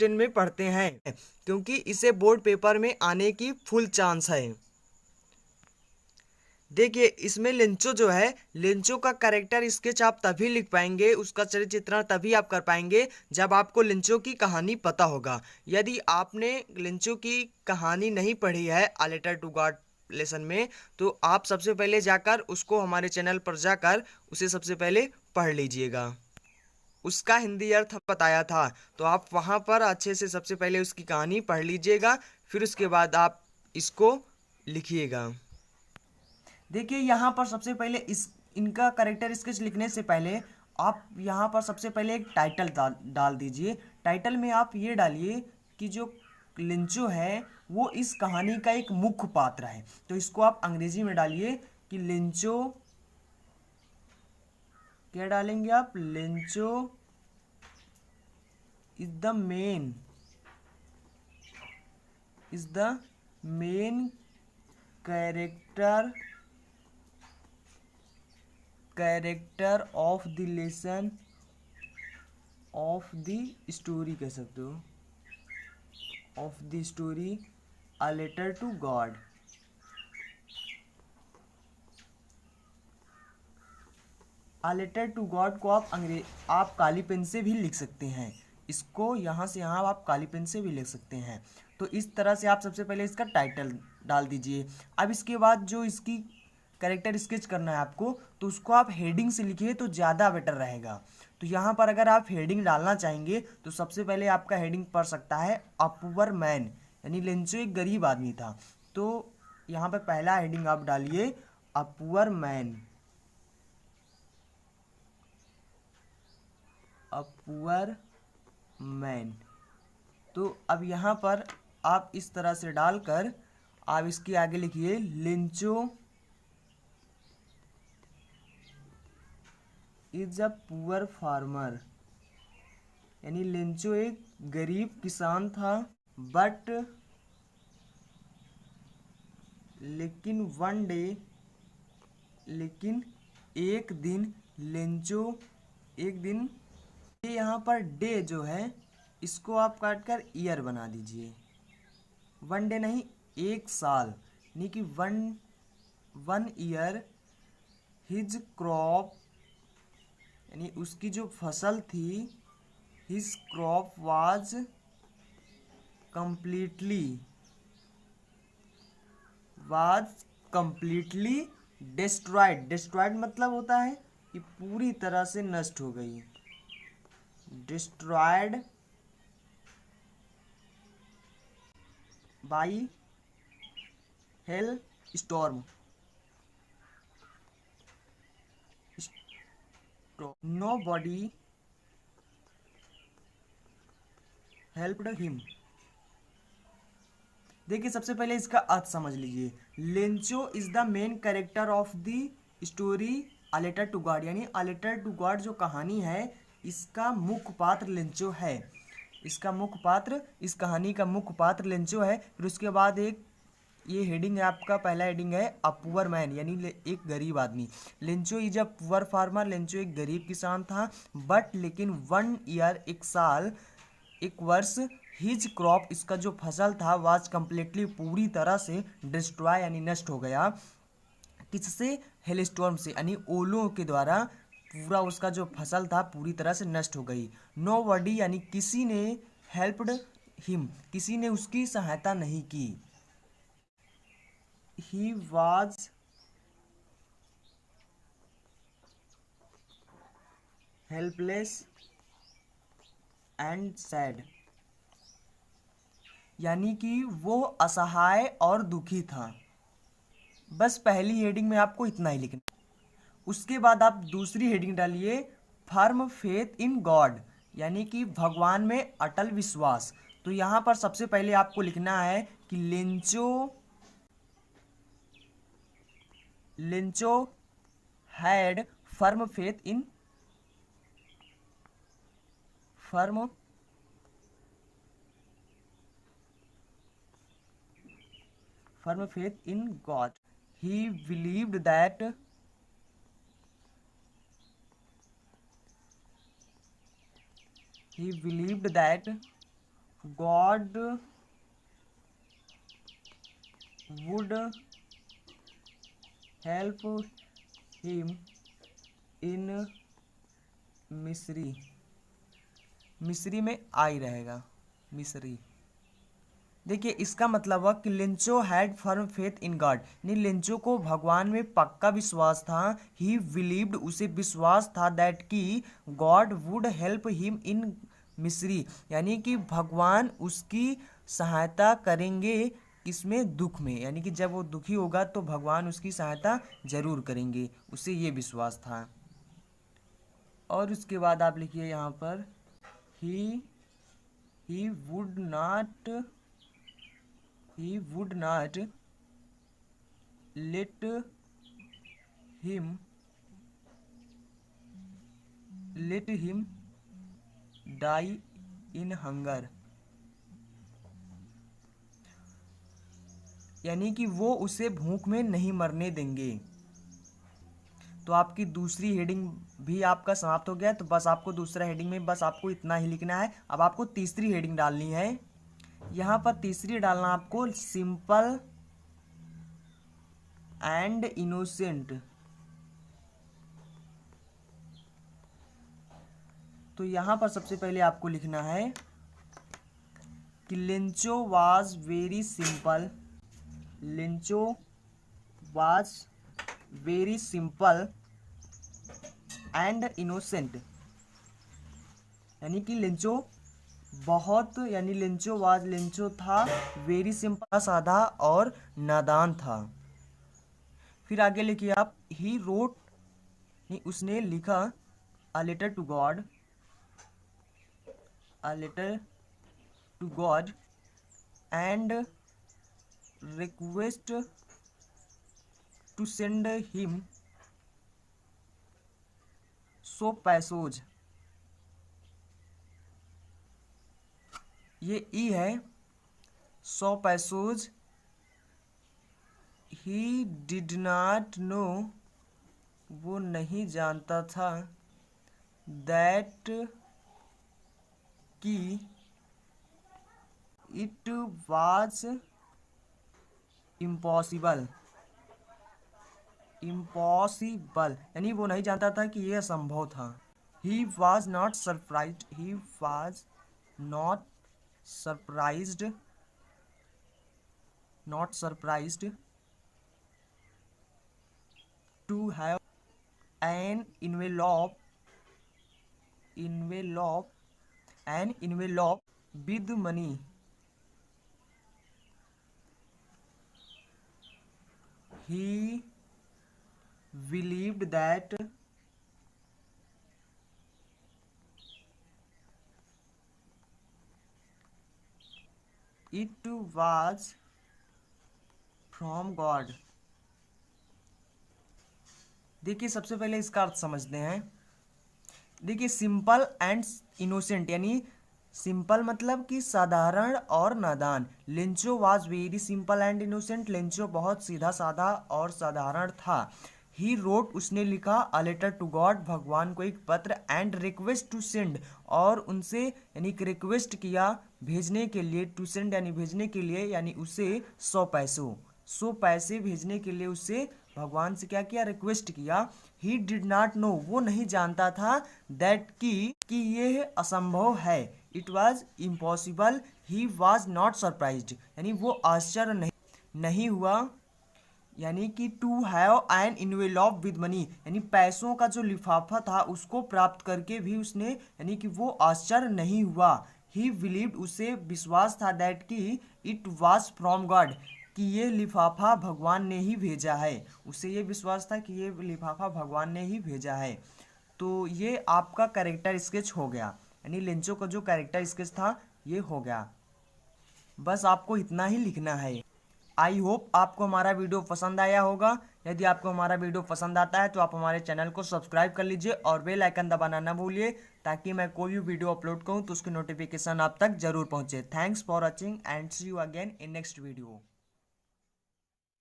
10 में पढ़ते हैं, क्योंकि इसे बोर्ड पेपर में आने की फुल चांस है। देखिए इसमें लिंचो जो है, लिंचो का कैरेक्टर स्केच आप तभी लिख पाएंगे, उसका चरित्र चित्रण तभी आप कर पाएंगे जब आपको लिंचो की कहानी पता होगा। यदि आपने लिंचो की कहानी नहीं पढ़ी है a letter to God lesson में, तो आप सबसे पहले जाकर उसको हमारे चैनल पर जाकर उसे सबसे पहले पढ़ लीजिएगा। उसका हिंदी अर्थ बताया था, तो आप वहाँ पर अच्छे से सबसे पहले उसकी कहानी पढ़ लीजिएगा, फिर उसके बाद आप इसको लिखिएगा। देखिए यहाँ पर सबसे पहले इस इनका करेक्टर स्केच लिखने से पहले आप यहाँ पर सबसे पहले एक टाइटल डाल दीजिए। टाइटल में आप ये डालिए कि जो लिंचो है वो इस कहानी का एक मुख्य पात्र है। तो इसको आप अंग्रेजी में डालिए कि लिंचो, क्या डालेंगे आप, Lencho is the main character of the lesson of the story, कह सकते हो, of the story a letter to God. A letter to God को आप काली पेन से भी लिख सकते हैं। इसको यहाँ से यहाँ आप काली पेन से भी लिख सकते हैं। तो इस तरह से आप सबसे पहले इसका टाइटल डाल दीजिए। अब इसके बाद जो इसकी कैरेक्टर स्केच करना है आपको, तो उसको आप हेडिंग से लिखिए तो ज़्यादा बेटर रहेगा। तो यहाँ पर अगर आप हेडिंग डालना चाहेंगे तो सबसे पहले आपका हेडिंग पड़ सकता है अ पुअर मैन, यानी लिंचो एक गरीब आदमी था। तो यहाँ पर पहला हेडिंग आप डालिए a poor man, a poor man. तो अब यहाँ पर आप इस तरह से डालकर आप इसके आगे लिखिए लिंचो इज अ पुअर फार्मर, यानी लिंचो एक गरीब किसान था। बट लेकिन वन डे, लेकिन एक दिन लिंचो, एक दिन, ये यहाँ पर डे जो है इसको आप काट कर ईयर बना दीजिए। वन डे नहीं, एक साल, यानी कि वन ईयर हिज क्रॉप, यानी उसकी जो फसल थी, his crop was completely destroyed. Destroyed मतलब होता है कि पूरी तरह से नष्ट हो गई। Destroyed by hailstorm. Nobody helped him. देखिए सबसे पहले इसका अर्थ समझ लीजिए। Lencho is the main character of the story a letter to God, यानी अ लेटर टू गॉड जो कहानी है इसका मुख्य पात्र लेंचो है। इसका मुख्य पात्र, इस कहानी का मुख्य पात्र लेंचो है। फिर उसके बाद एक ये हेडिंग है आपका, पहला हेडिंग है अ पुअर मैन, यानी एक गरीब आदमी। Lencho is a poor farmer, Lencho एक गरीब किसान था। बट लेकिन वन ईयर, एक साल, एक वर्ष, हिज क्रॉप इसका जो फसल था वाज कम्प्लीटली पूरी तरह से डिस्ट्रॉय यानी नष्ट हो गया। किससे? हेलस्टॉर्म से, यानी ओलों के द्वारा पूरा उसका जो फसल था पूरी तरह से नष्ट हो गई। नो बडी यानी किसी ने, हेल्प्ड हिम किसी ने उसकी सहायता नहीं की। He was helpless and sad, यानी कि वो असहाय और दुखी था। बस पहली हेडिंग में आपको इतना ही लिखना। उसके बाद आप दूसरी हेडिंग डालिए फर्म फेथ इन गॉड, यानी कि भगवान में अटल विश्वास। तो यहाँ पर सबसे पहले आपको लिखना है कि लिंचो had firm faith in firm faith in God. He believed that God would help him in मिस्री। मिस्री में आई रहेगा, मिस्री। देखिए इसका मतलब हुआ कि लिंचो had firm faith in God, यानी लिंचो को भगवान में पक्का विश्वास था। ही बिलीव्ड, उसे विश्वास था, दैट कि God would help him in मिस्री, यानी कि भगवान उसकी सहायता करेंगे इसमें, दुख में, यानी कि जब वो दुखी होगा तो भगवान उसकी सहायता जरूर करेंगे, उसे ये विश्वास था। और उसके बाद आप लिखिए यहाँ पर he would not let him die in hunger, यानी कि वो उसे भूख में नहीं मरने देंगे। तो आपकी दूसरी हेडिंग भी आपका समाप्त हो गया। तो बस आपको दूसरा हेडिंग में बस आपको इतना ही लिखना है। अब आपको तीसरी हेडिंग डालनी है। यहाँ पर तीसरी डालना आपको सिंपल एंड इनोसेंट। तो यहाँ पर सबसे पहले आपको लिखना है कि लिंचो was very simple, लिंचो was very simple and innocent, यानी कि लिंचो बहुत, यानी लिंचो था वेरी सिंपल, सादा और नादान था। फिर आगे लिखिए आप, ही रोट, उसने लिखा, a letter to God, a letter to God and request to send him so pesos. ये ई है, 100 pesos. He did not know, वो नहीं जानता था, दैट कि इट वाज इम्पॉसिबल, यानी वो नहीं जानता था कि यह असंभव था। He was not surprised, he was not surprised to have an envelope with money। He believed that it was from God। देखिए सबसे पहले इसका अर्थ समझते हैं। देखिए सिंपल एंड इनोसेंट, यानी सिंपल मतलब कि साधारण और नादान। लिंचो was very simple and innocent, लिंचो बहुत सीधा साधा और साधारण था। ही रोट, उसने लिखा, अ लेटर टू गॉड, भगवान को एक पत्र, एंड रिक्वेस्ट टू सेंड, और उनसे यानी कि रिक्वेस्ट किया भेजने के लिए, टू सेंड यानी भेजने के लिए, यानी उसे 100 पैसे भेजने के लिए उससे भगवान से क्या किया, रिक्वेस्ट किया। ही डिड नॉट नो, वो नहीं जानता था, दैट कि यह असंभव है, it was impossible. He was not surprised, यानी वो आश्चर्य नहीं हुआ, यानी कि to have an envelope with money, यानी पैसों का जो लिफाफा था उसको प्राप्त करके भी उसने, यानी कि वो आश्चर्य नहीं हुआ। ही बिलीव्ड, उसे विश्वास था, दैट कि इट वॉज फ्रॉम गॉड, कि ये लिफाफा भगवान ने ही भेजा है, उसे ये विश्वास था कि ये लिफाफा भगवान ने ही भेजा है। तो ये आपका कैरेक्टर स्केच हो गया, यानी लिंचो का जो कैरेक्टर स्केच था ये हो गया। बस आपको इतना ही लिखना है। आई होप आपको हमारा वीडियो पसंद आया होगा। यदि आपको हमारा वीडियो पसंद आता है तो आप हमारे चैनल को सब्सक्राइब कर लीजिए और बेल आइकन दबाना ना भूलिए, ताकि मैं कोई भी वीडियो अपलोड करूं तो उसकी नोटिफिकेशन आप तक जरूर पहुंचे। Thanks for watching and see you again in next video.